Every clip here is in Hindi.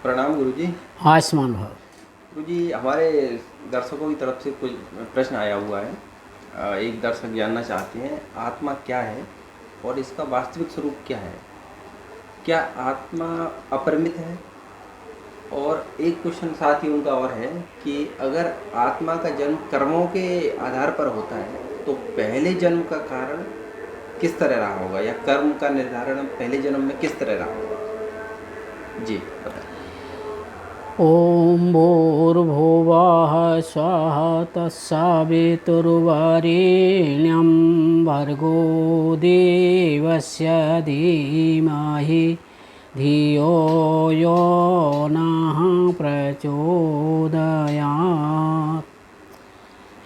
प्रणाम गुरुजी। आयुष्मान भव। गुरुजी, हमारे दर्शकों की तरफ से कुछ प्रश्न आया हुआ है। एक दर्शक जानना चाहते हैं आत्मा क्या है और इसका वास्तविक स्वरूप क्या है। क्या आत्मा अपरिमित है? और एक क्वेश्चन साथ ही उनका और है कि अगर आत्मा का जन्म कर्मों के आधार पर होता है तो पहले जन्म का कारण किस तरह रहा होगा, या कर्म का निर्धारण पहले जन्म में किस तरह रहा होगा? जी बताएं। ओम भूर्भुवः स्वः तत्सवितुर्वरेण्यं भर्गो देवस्य धीमहि धियो यो नः प्रचोदयात्।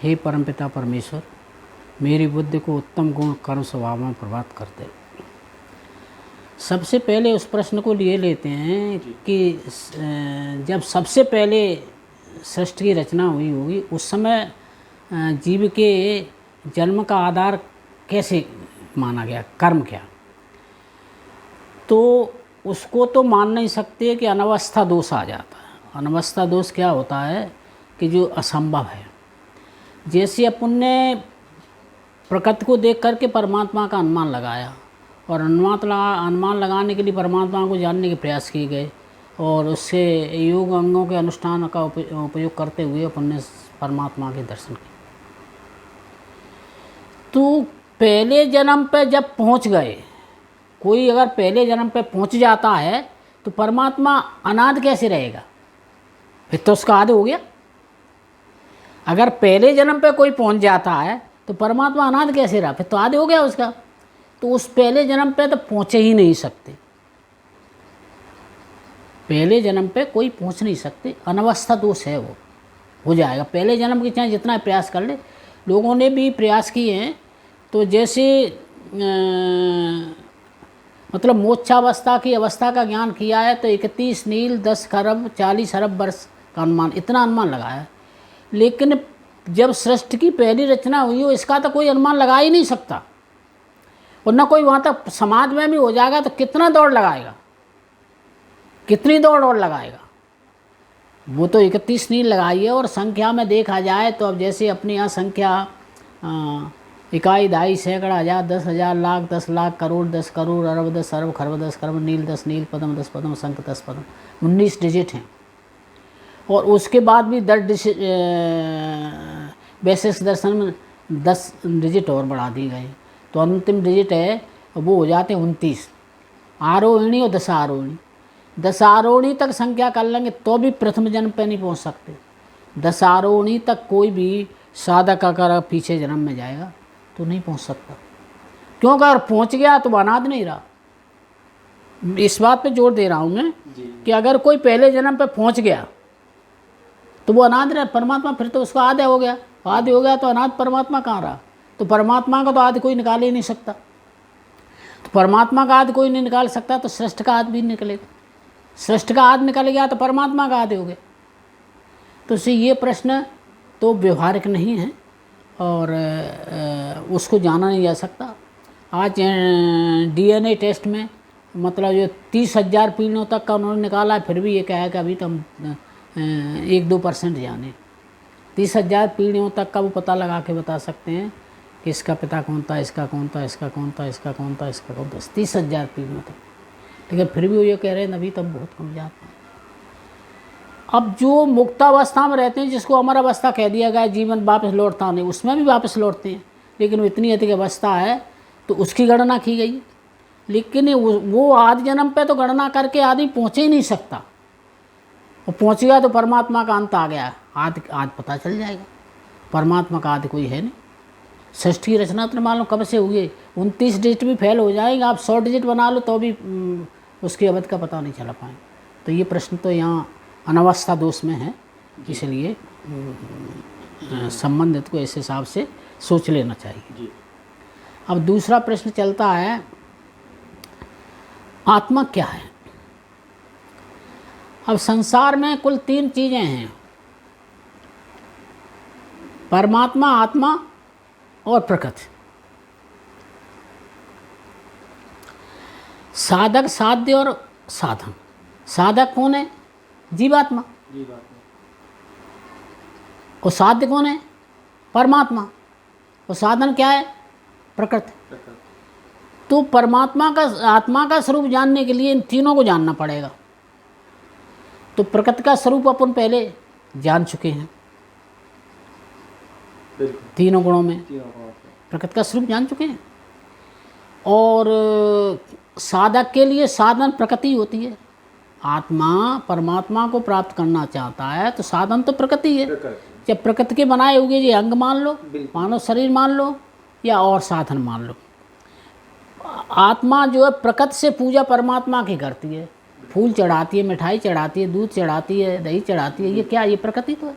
हे परमपिता परमेश्वर, मेरी बुद्धि को उत्तम गुण कर्म स्वभाव में प्रभावित करते। सबसे पहले उस प्रश्न को लिए लेते हैं कि जब सबसे पहले सृष्टि की रचना हुई होगी उस समय जीव के जन्म का आधार कैसे माना गया, कर्म क्या? तो उसको तो मान नहीं सकते कि अनवस्था दोष आ जाता है। अनवस्था दोष क्या होता है कि जो असंभव है। जैसे अपन ने प्रकृति को देख करके परमात्मा का अनुमान लगाया और अनुमान लगाने के लिए परमात्मा को जानने के प्रयास किए गए और उससे योग अंगों के अनुष्ठान का उपयोग करते हुए अपन ने परमात्मा के दर्शन किए। तो पहले जन्म पे जब पहुंच गए, कोई अगर पहले जन्म पे पहुंच जाता है तो परमात्मा अनादि कैसे रहेगा? फिर तो उसका आदि हो गया। अगर पहले जन्म पे कोई पहुंच जाता है तो परमात्मा अनादि कैसे रहा? फिर तो आदि हो गया उसका। तो उस पहले जन्म पे तो पहुँचे ही नहीं सकते। पहले जन्म पे कोई पहुँच नहीं सकते, अनवस्था दोष है, वो हो जाएगा। पहले जन्म की चाहे जितना प्रयास कर ले, लोगों ने भी प्रयास किए हैं। तो जैसे मतलब मोक्षावस्था की अवस्था का ज्ञान किया है तो 31 नील 10 खरब 40 अरब वर्ष का अनुमान, इतना अनुमान लगाया है। लेकिन जब सृष्टि की पहली रचना हुई हो इसका तो कोई अनुमान लगा ही नहीं सकता। और न कोई वहाँ तक समाज में भी हो जाएगा तो कितना दौड़ लगाएगा, कितनी दौड़ और लगाएगा। वो तो 31 नील लगाई है। और संख्या में देखा जाए तो अब जैसे अपनी यहाँ संख्या इकाई दहाई सैकड़ा हज़ार 10,000 लाख 10 लाख करोड़ 10 करोड़ अरब 10 अरब खरब 10 खरब नील 10 नील पद्म 10 पद्म शंख 10 पद्म 19 डिजिट हैं। और उसके बाद भी 10 वैशेषिक दर्शन में 10 डिजिट और बढ़ा दिए गए। तो अंतिम डिजिट है वो हो जाते हैं 29 आरोहिणी और 10 आरोहिणी। 10 आरोहिणी तक संख्या कर लेंगे तो भी प्रथम जन्म पे नहीं पहुंच सकते। 10 आरोहिणी तक कोई भी साधक अगर पीछे जन्म में जाएगा तो नहीं पहुंच सकता, क्योंकि अगर पहुंच गया तो अनादि नहीं रहा। इस बात पे जोर दे रहा हूँ मैं कि अगर कोई पहले जन्म पे पहुंच गया तो वो अनादि रहा परमात्मा, फिर तो उसका आदि हो गया। आदि हो गया तो अनादि परमात्मा कहाँ रहा? तो परमात्मा का तो आदि कोई निकाल ही नहीं सकता। तो परमात्मा का आदि कोई नहीं निकाल सकता तो सृष्ट का आदि भी निकलेगा। सृष्ट का आदि निकल गया तो परमात्मा का आदि हो गया। तो इससे ये प्रश्न तो व्यवहारिक नहीं है और उसको जाना नहीं जा सकता। आज DNA टेस्ट में मतलब जो 30,000 पीढ़ियों तक का उन्होंने निकाला है, फिर भी ये क्या है कि अभी तो हम 1-2% जाने। 30,000 पीढ़ियों तक का वो पता लगा के बता सकते हैं कि इसका पिता कौन था, इसका कौन था, इसका कौन था, इसका कौन था, इसका कौन था। 30,000 पीढ़ियों तक। लेकिन फिर भी वो ये कह रहे हैं अभी तब बहुत कम जाते हैं। अब जो मुक्तावस्था में रहते हैं जिसको अमर अवस्था कह दिया गया, जीवन वापस लौटता नहीं, उसमें भी वापस लौटते हैं। लेकिन वो इतनी अधिक अवस्था है तो उसकी गणना की गई। लेकिन वो आदि जन्म पे तो गणना करके आदमी पहुँच ही नहीं सकता। वो पहुँच गया तो परमात्मा का अंत आ गया, आदि पता चल जाएगा। परमात्मा का आदि कोई है नहीं। सृष्टि की रचना तो मालूम कब से हुई है। 29 डिजिट भी फेल हो जाएंगे, आप 100 डिजिट बना लो तो भी उसकी अवधि का पता नहीं चला पाए। तो ये प्रश्न तो यहाँ अनवस्था दोष में है, इसलिए संबंधित को इस हिसाब से सोच लेना चाहिए। अब दूसरा प्रश्न चलता है, आत्मा क्या है? अब संसार में कुल 3 चीज़ें हैं, परमात्मा, आत्मा और प्रकृति। साधक, साध्य और साधन। साधक कौन है? जीवात्मा। और साध्य कौन है? परमात्मा। और साधन क्या है? प्रकृति। तो परमात्मा का, आत्मा का स्वरूप जानने के लिए इन तीनों को जानना पड़ेगा। तो प्रकृति का स्वरूप अपन पहले जान चुके हैं, तीनों गुणों में प्रकृति का स्वरूप जान चुके हैं। और साधक के लिए साधन प्रकृति होती है। आत्मा परमात्मा को प्राप्त करना चाहता है तो साधन तो प्रकृति है। जब प्रकृति के बनाए हुए ये अंग मान लो, मानव शरीर मान लो, या और साधन मान लो, आत्मा जो है प्रकृति से पूजा परमात्मा की करती है। फूल चढ़ाती है, मिठाई चढ़ाती है, दूध चढ़ाती है, दही चढ़ाती है, ये क्या? ये प्रकृति तो है।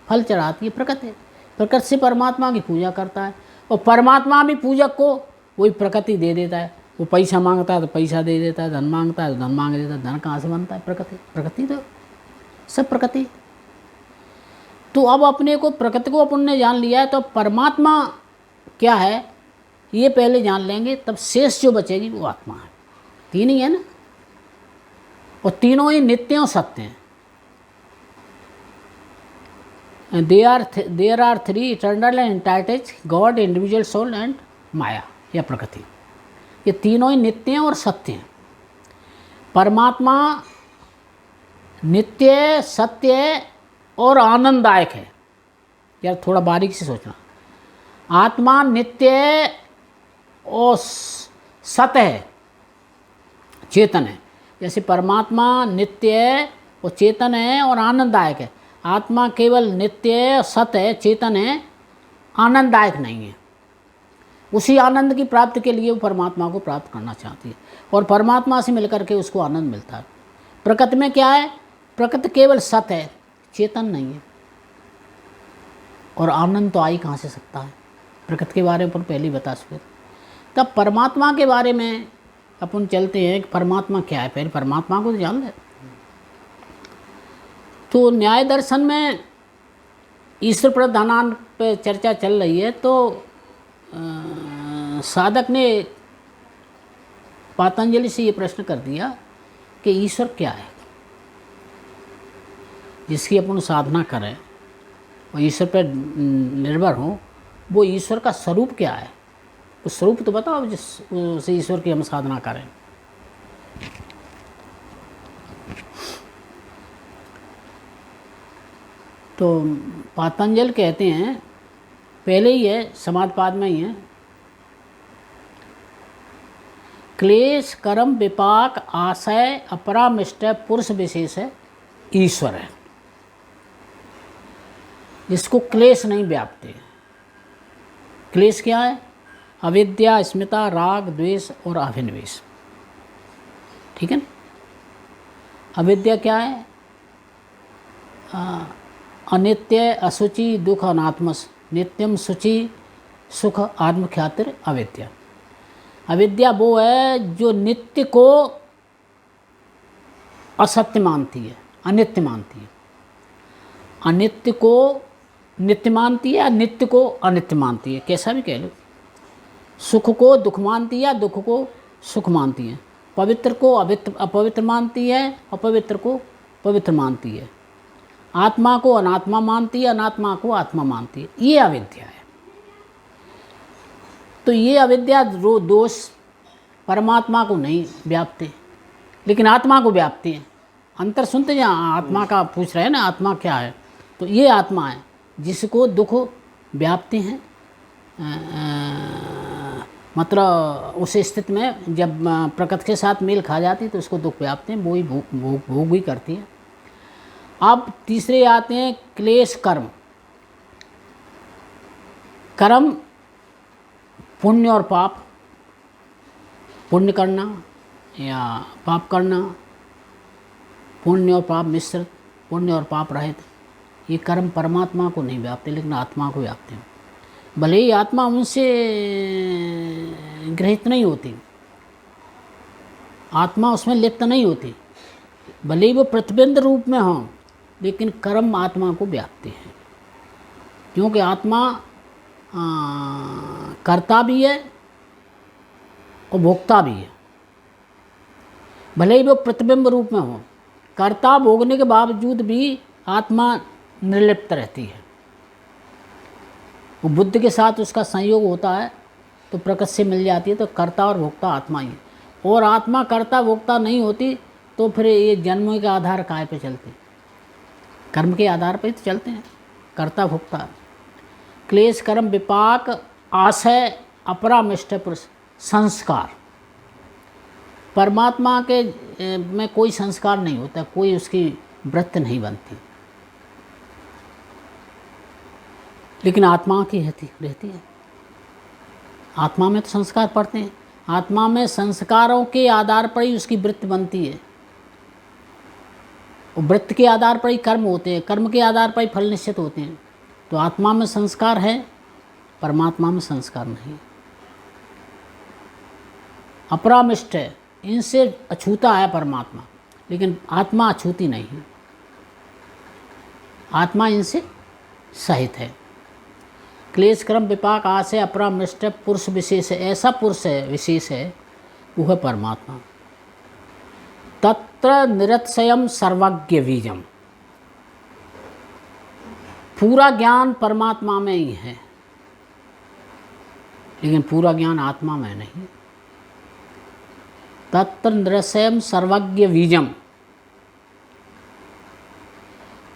फल चढ़ाती है, प्रकृति है। प्रकृति से परमात्मा की पूजा करता है। और परमात्मा भी पूजक को वही प्रकृति दे देता है। वो पैसा मांगता है तो पैसा दे देता है, धन मांगता है तो धन मांग देता है। धन कहाँ से बनता है? प्रकृति। प्रकृति तो सब प्रकृति। तो अब अपने को, प्रकृति को अपन ने जान लिया है, तो परमात्मा क्या है ये पहले जान लेंगे, तब शेष जो बचेगी वो आत्मा है। तीन ही है ना, और तीनों ही नित्य और सत्य हैं। There are three eternal and entities, God, individual soul and maya या प्रकृति। ये तीनों ही नित्य और सत्य हैं। परमात्मा नित्य, सत्य और आनंददायक है। यार थोड़ा बारीक से सोचना। आत्मा नित्य और सत्य है, चेतन है। जैसे परमात्मा नित्य और चेतन है और आनंददायक है। आत्मा केवल नित्य, सत्य है, चेतन है, आनंददायक नहीं है। उसी आनंद की प्राप्ति के लिए वो परमात्मा को प्राप्त करना चाहती है, और परमात्मा से मिलकर के उसको आनंद मिलता है। प्रकृति में क्या है? प्रकृति केवल सत्य है, चेतन नहीं है। और आनंद तो आ ही कहाँ से सकता है? प्रकृति के बारे में अपन पहले ही बता चुके। तब परमात्मा के बारे में अपन चलते हैं कि परमात्मा क्या है। पहले परमात्मा को तो जान ले। तो न्याय दर्शन में ईश्वर प्रधानांत पे चर्चा चल रही है। तो साधक ने पतंजलि से ये प्रश्न कर दिया कि ईश्वर क्या है, जिसकी अपन साधना करें और ईश्वर पर निर्भर हो। वो ईश्वर का स्वरूप क्या है? उस स्वरूप तो बताओ जिससे ईश्वर की हम साधना करें। तो पतंजल कहते हैं, पहले ही है, समाजपाद में ही है, क्लेश कर्म विपाक आशय अपरामिष्ट पुरुष विशेष है ईश्वर है, जिसको क्लेश नहीं व्यापते। क्लेश क्या है? अविद्या, अस्मिता, राग, द्वेष और अभिनिवेश। ठीक है ना? अविद्या क्या है? अनित्य, असुचि, दुख, अनात्मस, नित्यम, शुचि, सुख, आत्मख्यातिर, अविद्या। अविद्या वो है जो नित्य को असत्य मानती है, अनित्य मानती है। अनित्य को नित्य मानती है, नित्य को अनित्य मानती है, कैसा भी कह लो। सुख को दुख मानती है, दुख को सुख मानती है। पवित्र को अपवित्र मानती है, अपवित्र को पवित्र मानती है। आत्मा को अनात्मा मानती है, अनात्मा को आत्मा मानती है। ये अविद्या है। तो ये अविद्या दोष परमात्मा को नहीं व्यापते, लेकिन आत्मा को व्यापते हैं। अंतर सुनते जहाँ आत्मा का पूछ रहे हैं ना, आत्मा क्या है? तो ये आत्मा है जिसको दुख व्यापते हैं। मतलब उस स्थिति में जब प्रकृति के साथ मेल खा जाती है तो उसको दुख व्यापते हैं, वो ही भोग भी करती है। अब तीसरे आते हैं क्लेश कर्म। कर्म पुण्य और पाप, पुण्य करना या पाप करना, पुण्य और पाप मिश्रित, पुण्य और पाप रहित, ये कर्म परमात्मा को नहीं व्यापते, लेकिन आत्मा को व्यापते हैं। भले ही आत्मा उनसे ग्रहित नहीं होती, आत्मा उसमें लिप्त नहीं होती, भले ही वो प्रतिबिंब रूप में हों, लेकिन कर्म आत्मा को व्यापते हैं। क्योंकि आत्मा कर्ता भी है और भोक्ता भी है। भले ही वो प्रतिबिंब रूप में हो, कर्ता भोगने के बावजूद भी आत्मा निर्लिप्त रहती है। वो बुद्ध के साथ उसका संयोग होता है तो प्रकृति से मिल जाती है, तो कर्ता और भोक्ता आत्मा ही है। और आत्मा कर्ता भोक्ता नहीं होती तो फिर ये जन्मों के आधार काय पे चलते, कर्म के आधार पर तो चलते हैं, कर्ता भोक्ता। क्लेश कर्म विपाक आशय अपरामिष्ट पुरुष संस्कार, परमात्मा के में कोई संस्कार नहीं होता, कोई उसकी वृत्ति नहीं बनती, लेकिन आत्मा की रहती है। आत्मा में तो संस्कार पड़ते हैं, आत्मा में संस्कारों के आधार पर ही उसकी वृत्ति बनती है। और वृत्ति के आधार पर ही कर्म होते हैं, कर्म के आधार पर ही फल निश्चित होते हैं। तो आत्मा में संस्कार है, परमात्मा में संस्कार नहीं। अपरामिष्ट है, इनसे अछूता है परमात्मा, लेकिन आत्मा अछूती नहीं है, आत्मा इनसे सहित है। क्लेश कर्म विपाक आशय अपरामिष्ट पुरुष विशेष है, ऐसा पुरुष है विशेष है, वो है परमात्मा। तत्र निरतिशयम सर्वज्ञ बीजम, पूरा ज्ञान परमात्मा में ही है, लेकिन पूरा ज्ञान आत्मा में नहीं। तत्र निरतिशयम सर्वज्ञ बीजम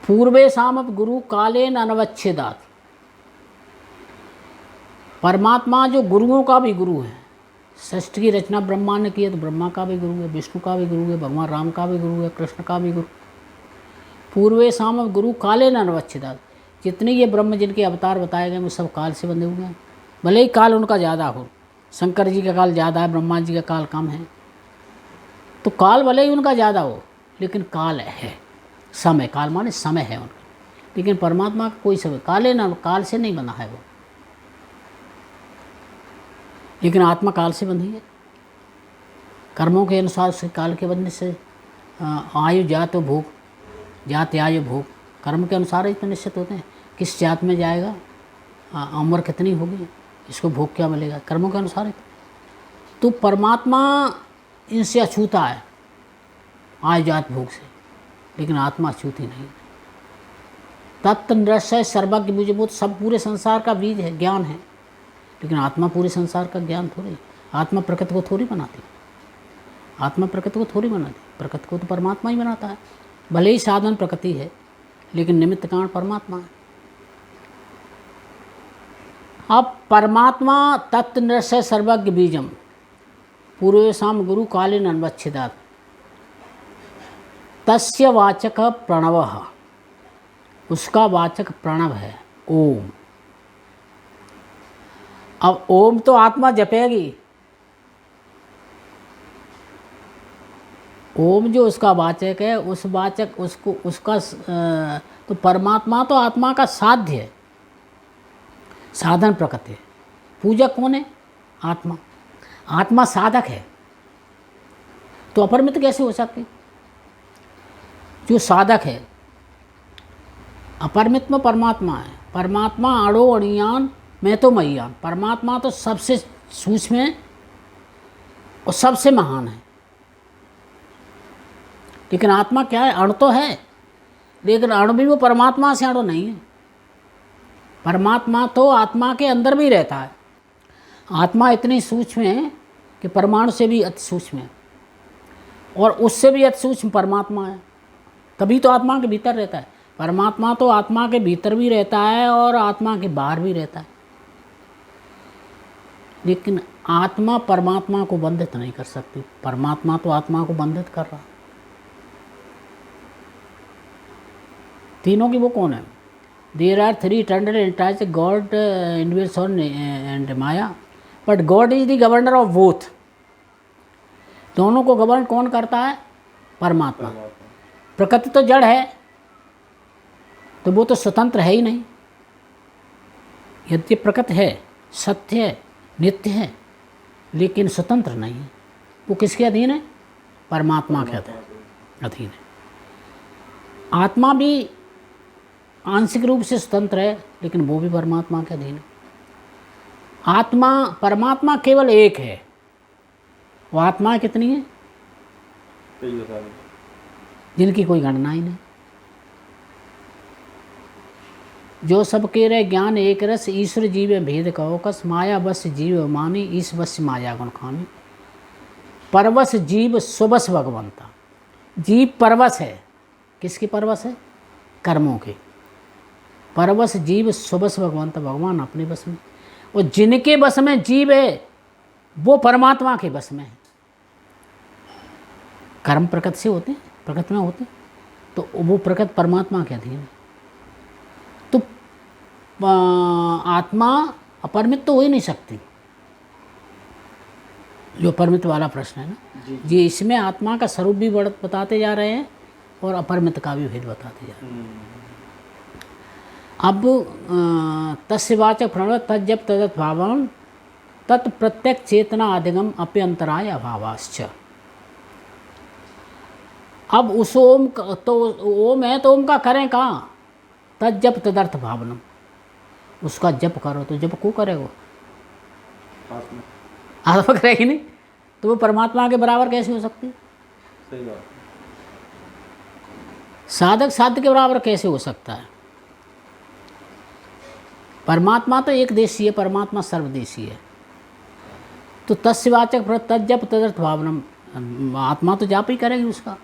पूर्वे सामप गुरु कालेन अनवच्छेदात्, परमात्मा जो गुरुओं का भी गुरु है, सृष्टि की रचना ब्रह्मा ने की है तो ब्रह्मा का भी गुरु है, विष्णु का भी गुरु है, भगवान राम का भी गुरु है, कृष्ण का भी गुरु। पूर्वे सामप गुरु काले न अनवच्छेदात्, जितने ये ब्रह्म जिनके अवतार बताए गए वो सब काल से बंधे हुए हैं, भले ही काल उनका ज़्यादा हो, शंकर जी का काल ज़्यादा है, ब्रह्मा जी का काल कम है, तो काल भले ही उनका ज़्यादा हो लेकिन काल है, समय, काल माने समय है उनका। लेकिन परमात्मा का कोई समय काले न, काल से नहीं बना है वो, लेकिन आत्मा काल से बंधी है। कर्मों के अनुसार उसके काल के बंधने से आयु जात भोग, जात आयु भोग कर्म के अनुसार ही तो निश्चित होते हैं। किस जात में जाएगा, उम्र कितनी होगी, इसको भोग क्या मिलेगा, कर्मों के अनुसार ही। तो परमात्मा इनसे अछूता है आयु जात भोग से, लेकिन आत्मा अछूती नहीं। तत्व निरस्य सर्वज्ञ बीजभूत, सब पूरे संसार का बीज है, ज्ञान है, लेकिन आत्मा पूरे संसार का ज्ञान थोड़ी। आत्मा प्रकृति को थोड़ी बनाती, आत्मा प्रकृति को थोड़ी बनाती, प्रकृति को तो परमात्मा ही बनाता है। भले ही साधन प्रकृति है लेकिन निमित्त कारण परमात्मा है। अब परमात्मा तत्व निरस्य सर्वज्ञ बीजम पूर्वेशाम गुरु कालेन अनवच्छेदात्, तस्य वाचक प्रणवः, उसका वाचक प्रणव है ओम। अब ओम तो आत्मा जपेगी, ओम जो उसका वाचक है, उस वाचक उसको उसका तो परमात्मा तो आत्मा का साध्य है, साधन प्रकृति है। पूजक कौन है, आत्मा, आत्मा साधक है, तो अपरिमित कैसे हो सकती। जो साधक है अपरिमित में परमात्मा है, परमात्मा अणो अणियान मैं तो मैयान, परमात्मा तो सबसे सूक्ष्म है और सबसे महान है। लेकिन आत्मा क्या है, अणु तो है, लेकिन अणु भी वो परमात्मा से अणु नहीं है। परमात्मा तो आत्मा के अंदर भी रहता है। आत्मा इतनी सूक्ष्म है कि परमाणु से भी अति सूक्ष्म है, और उससे भी अति सूक्ष्म परमात्मा है, तभी तो आत्मा के भीतर रहता है। परमात्मा तो आत्मा के भीतर भी रहता है और आत्मा के बाहर भी रहता है, लेकिन आत्मा परमात्मा को बंधित नहीं कर सकती, परमात्मा तो आत्मा को बंधित कर रहा है। तीनों की वो कौन है, there are three eternal entities, God, universe and maya, but God is the governor of both. दोनों को गवर्न कौन करता है, परमात्मा। प्रकृति तो जड़ है, तो वो तो स्वतंत्र है ही नहीं। यद्यपि प्रकृति है, सत्य है, नित्य है, लेकिन स्वतंत्र नहीं है। वो किसके अधीन है, परमात्मा के अधीन है। आत्मा भी आंशिक रूप से स्वतंत्र है, लेकिन वो भी परमात्मा के अधीन है। आत्मा, परमात्मा केवल एक है, वो आत्मा कितनी है, जिनकी कोई गणना ही नहीं। जो सब के रहे ज्ञान एक रस, ईश्वर जीव भेद कहो कस, माया बस जीव मानी, ईश बस माया गुण खानी। परवश जीव सुबस भगवंता। जीव परवश है, किसकी परवश है? कर्मों के। परवश जीव सुबस भगवंता, भगवान अपने बस में। और जिनके बस में जीव है वो परमात्मा के बस में है। कर्म प्रकृति से होते हैं, प्रकृति में होते हैं, तो वो प्रकृति परमात्मा के अधीन है। तो आत्मा अपरिमित तो हो ही नहीं सकती, जो अपरिमित वाला प्रश्न है ना जी। इसमें आत्मा का स्वरूप भी बताते जा रहे हैं और अपरिमित का भी भेद बताते जा रहे हैं। अब तस्वाचक प्रणव तज्जप तदत भावम तत्प्रत्यक चेतना अधिगम अप्यंतराय अभावाश्च। अब उस ओम तो ओम है तो ओम का करें कहाँ? तज्जप तदर्थ भावनम, उसका जप करो। तो जप को करेगो? आत्मा करेगी नहीं, तो वो परमात्मा के बराबर कैसे हो सकती? सही बात। साधक साध्य के बराबर कैसे हो सकता है? परमात्मा तो एक देशी है, परमात्मा सर्वदेशी है। तो तस्वाचक तज्जप तदर्थ भावनम, आत्मा तो जाप ही करेगी उसका,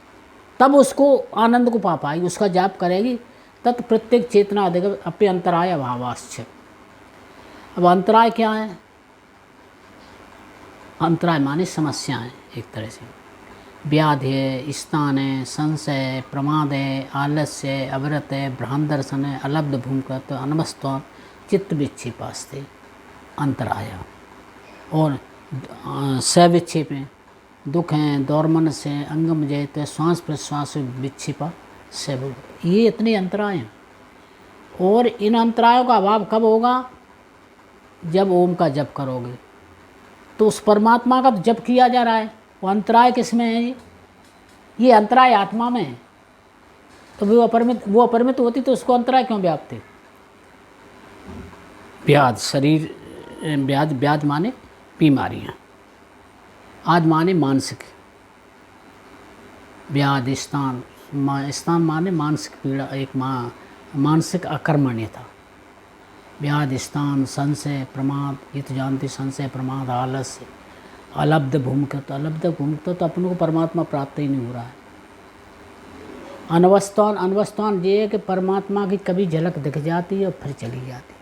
तब उसको आनंद को पा पाएगी, उसका जाप करेगी। तत्प्रत्येक चेतना अधिगम अपने अंतराय अभावाश्च। अब अंतराय क्या है? अंतराय माने समस्याएं, एक तरह से व्याधि है, स्थान है, संशय है, प्रमाद है, आलस्य है, अवरत है, भ्रांत दर्शन है, अलब्ध भूमकृत, अनमस्त्व, चित्त विक्षेपास्ते अंतराय। और सविक्षेप हैं, दुख हैं, दौर्मन से, अंगम जयत, श्वास प्रश्वास विक्षेपा सब, ये इतने अंतराय हैं। और इन अंतरायों का अभाव कब होगा? जब ओम का जप करोगे। तो उस परमात्मा का तो जप किया जा रहा है, वो अंतराय किस में है? ये अंतराय आत्मा में है। तो वो अपरिमित होती तो उसको अंतराय क्यों व्याप्त है? व्याध शरीर, व्याध माने बीमारियाँ, आज माने मानसिक व्याध, स्थान माने मानसिक पीड़ा, एक मानसिक अकर्मण्यता। व्याध, स्थान, संशय, प्रमाद, ये तो जानते, संशय, प्रमाद, आलस्य, अलब्ध भूमिकृत। अलब्ध भूमिकृत तो अपने को परमात्मा प्राप्त ही नहीं हो रहा है। अनवस्थान ये है कि परमात्मा की कभी झलक दिख जाती है और फिर चली जाती है।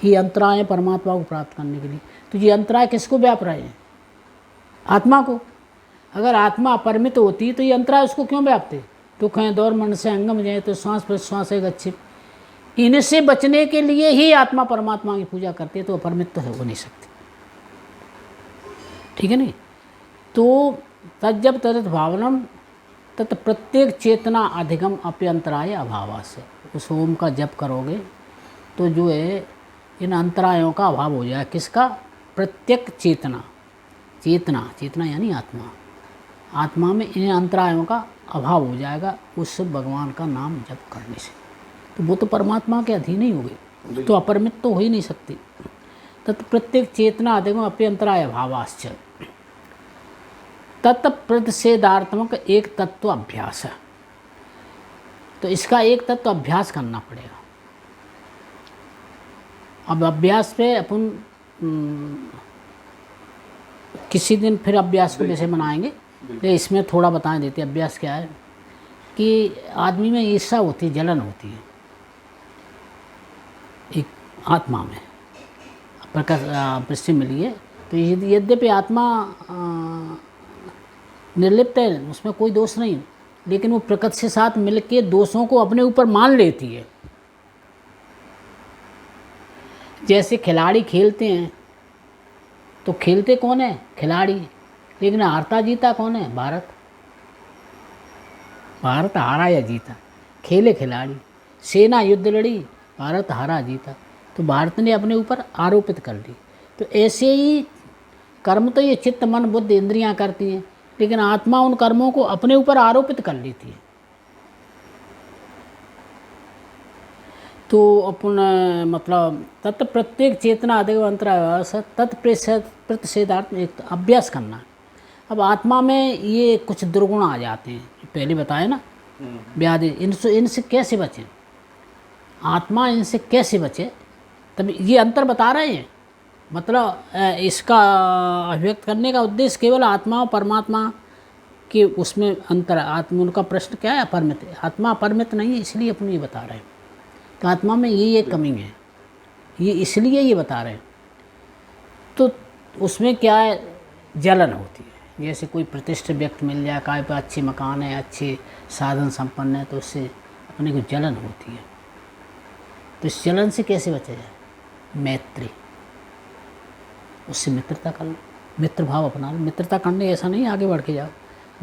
ये अंतराय है परमात्मा को प्राप्त करने के लिए। तो ये अंतराय किसको व्याप रहे हैं? आत्मा को। अगर आत्मा अपरिमित होती तो ये अंतराय उसको क्यों व्यापते? दुख है, दौर मन से, अंगम जाए तो श्वास प्रश्वास है गच्छित, इनसे बचने के लिए ही आत्मा परमात्मा की पूजा करती है। तो अपरिमित तो हो नहीं सकती, ठीक है नहीं? तो तज्जब तदत भावनम तत् प्रत्येक चेतना अधिगम अप्यंतराय अभाव से। उस ओम का जप करोगे तो जो है इन अंतरायों का अभाव हो जाए। किसका? प्रत्येक चेतना। चेतना यानी आत्मा। आत्मा में इन अंतरायों का अभाव हो जाएगा उस भगवान का नाम जप करने से। तो वो तो परमात्मा के अधीन ही हो गए, तो अपरिमित तो हो ही नहीं सकती। तत्प्रत्येक चेतना अधिगम अप्यंतराय अभावाश्च तत्प्रतिषेधात्मक एक तत्व अभ्यास है। तो इसका एक तत्व अभ्यास करना पड़ेगा। अब अभ्यास पे अपन किसी दिन फिर अभ्यास को जैसे मनाएंगे, लेकिन इसमें थोड़ा बता देते अभ्यास क्या है। कि आदमी में ईर्ष्या होती है, जलन होती है एक आत्मा में, प्रश्न मिली है। तो यद्यपि आत्मा निर्लिप्त है, उसमें कोई दोष नहीं, लेकिन वो प्रकृति के साथ मिलके दोषों को अपने ऊपर मान लेती है। जैसे खिलाड़ी खेलते हैं तो खेलते कौन है? खिलाड़ी। लेकिन हारता जीता कौन है? भारत। भारत हारा या जीता, खेले खिलाड़ी। सेना युद्ध लड़ी, भारत हारा जीता, तो भारत ने अपने ऊपर आरोपित कर ली। तो ऐसे ही कर्म तो ये चित्त मन बुद्धि इंद्रियां करती हैं, लेकिन आत्मा उन कर्मों को अपने ऊपर आरोपित कर लेती है। तो अपन मतलब तत् प्रत्येक चेतना अधिगम अंतराय तत्प्रतिषेधात्मक एक अभ्यास करना। अब आत्मा में ये कुछ दुर्गुण आ जाते हैं, पहले बताया ना, व्याधि, इनसे कैसे बचें, आत्मा इनसे कैसे बचे, तब ये अंतर बता रहे हैं। मतलब इसका अभिव्यक्त करने का उद्देश्य केवल आत्मा और परमात्मा कि उसमें अंतर है। आत्मा, उनका प्रश्न क्या है, अपरिमित है, आत्मा अपरिमित नहीं है, इसलिए अपने ये बता रहे हैं कि आत्मा में ये कमी है, ये इसलिए ये बता रहे हैं। तो उसमें क्या है, जलन होती है। जैसे कोई प्रतिष्ठित व्यक्ति मिल जाए, काय पे अच्छे मकान है, अच्छे साधन संपन्न है, तो उससे अपने को जलन होती है। तो इस जलन से कैसे बचा जाए, मैत्री, उससे मित्रता कर लो, मित्र भाव अपना लो। मित्रता करने ऐसा नहीं आगे बढ़ के जाओ,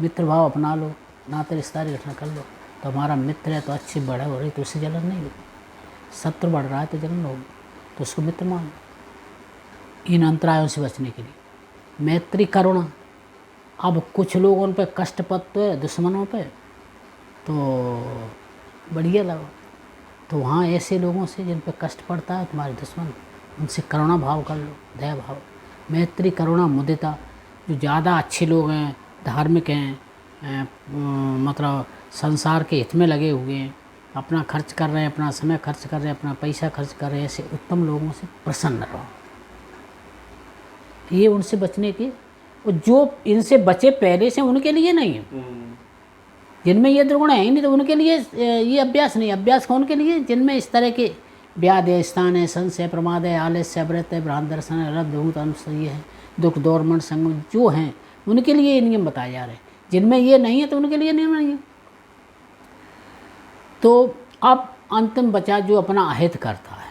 मित्र भाव अपना लो, नाते रिश्तेदारी रखना कर लो। तो हमारा मित्र है तो अच्छी बढ़े हो रही तो उससे जलन नहीं होगी, शत्रु बढ़ रहा है तो जलन होगी, तो उसको मित्र मान लो। इन अंतरायों से बचने के लिए मैत्री करुणा। अब कुछ लोग उन पर कष्ट पड़ते हैं दुश्मनों पे, तो बढ़िया लगा, तो वहाँ ऐसे लोगों से जिन पर कष्ट पड़ता है तुम्हारे दुश्मन, उनसे करुणा भाव कर लो, दया भाव, मैत्री करुणा मुदिता। जो ज़्यादा अच्छे लोग हैं, धार्मिक हैं, मतलब संसार के हित में लगे हुए हैं, अपना खर्च कर रहे हैं, अपना समय खर्च कर रहे हैं, अपना पैसा खर्च कर रहे हैं, ऐसे उत्तम लोगों से प्रसन्न रहो। ये उनसे बचने के, और जो इनसे बचे पहले से उनके लिए नहीं है, जिनमें ये दुर्गुण है ही नहीं, तो उनके लिए ये अभ्यास नहीं। अभ्यास कौन के लिए, जिनमें इस तरह के व्याध है, स्थान है, संशय, प्रमाद है, आलस्य, अवृत है, भ्रांत दर्शन है, रब्ध भूत अनुसय है, दुख दौर मन संगम, जो हैं उनके लिए ये नियम बताए जा रहे हैं। जिनमें ये नहीं है तो उनके लिए नियम नहीं है। तो अब अंतिम बचा जो अपना अहित करता है,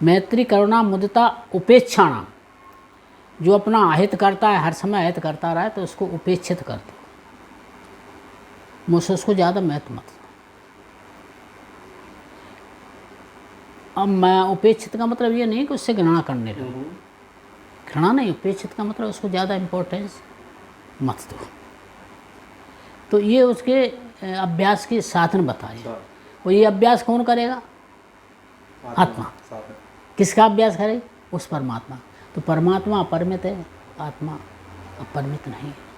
मैत्री करुणा मुदिता उपेक्षा नाम। जो अपना अहित करता है, हर समय अहित करता रहा है, तो उसको उपेक्षित कर दो, मुझसे उसको ज़्यादा महत्व मत। अब मैं उपेक्षित का मतलब ये नहीं कि उससे घृणा करने लगो, घृणा नहीं, उपेक्षित का मतलब उसको ज़्यादा इम्पोर्टेंस मत दो। तो ये उसके अभ्यास के साधन बताए। और ये अभ्यास कौन करेगा, आत्मा। किसका अभ्यास करे, उस परमात्मा। तो परमात्मा अपरिमित है, आत्मा अपरिमित नहीं है।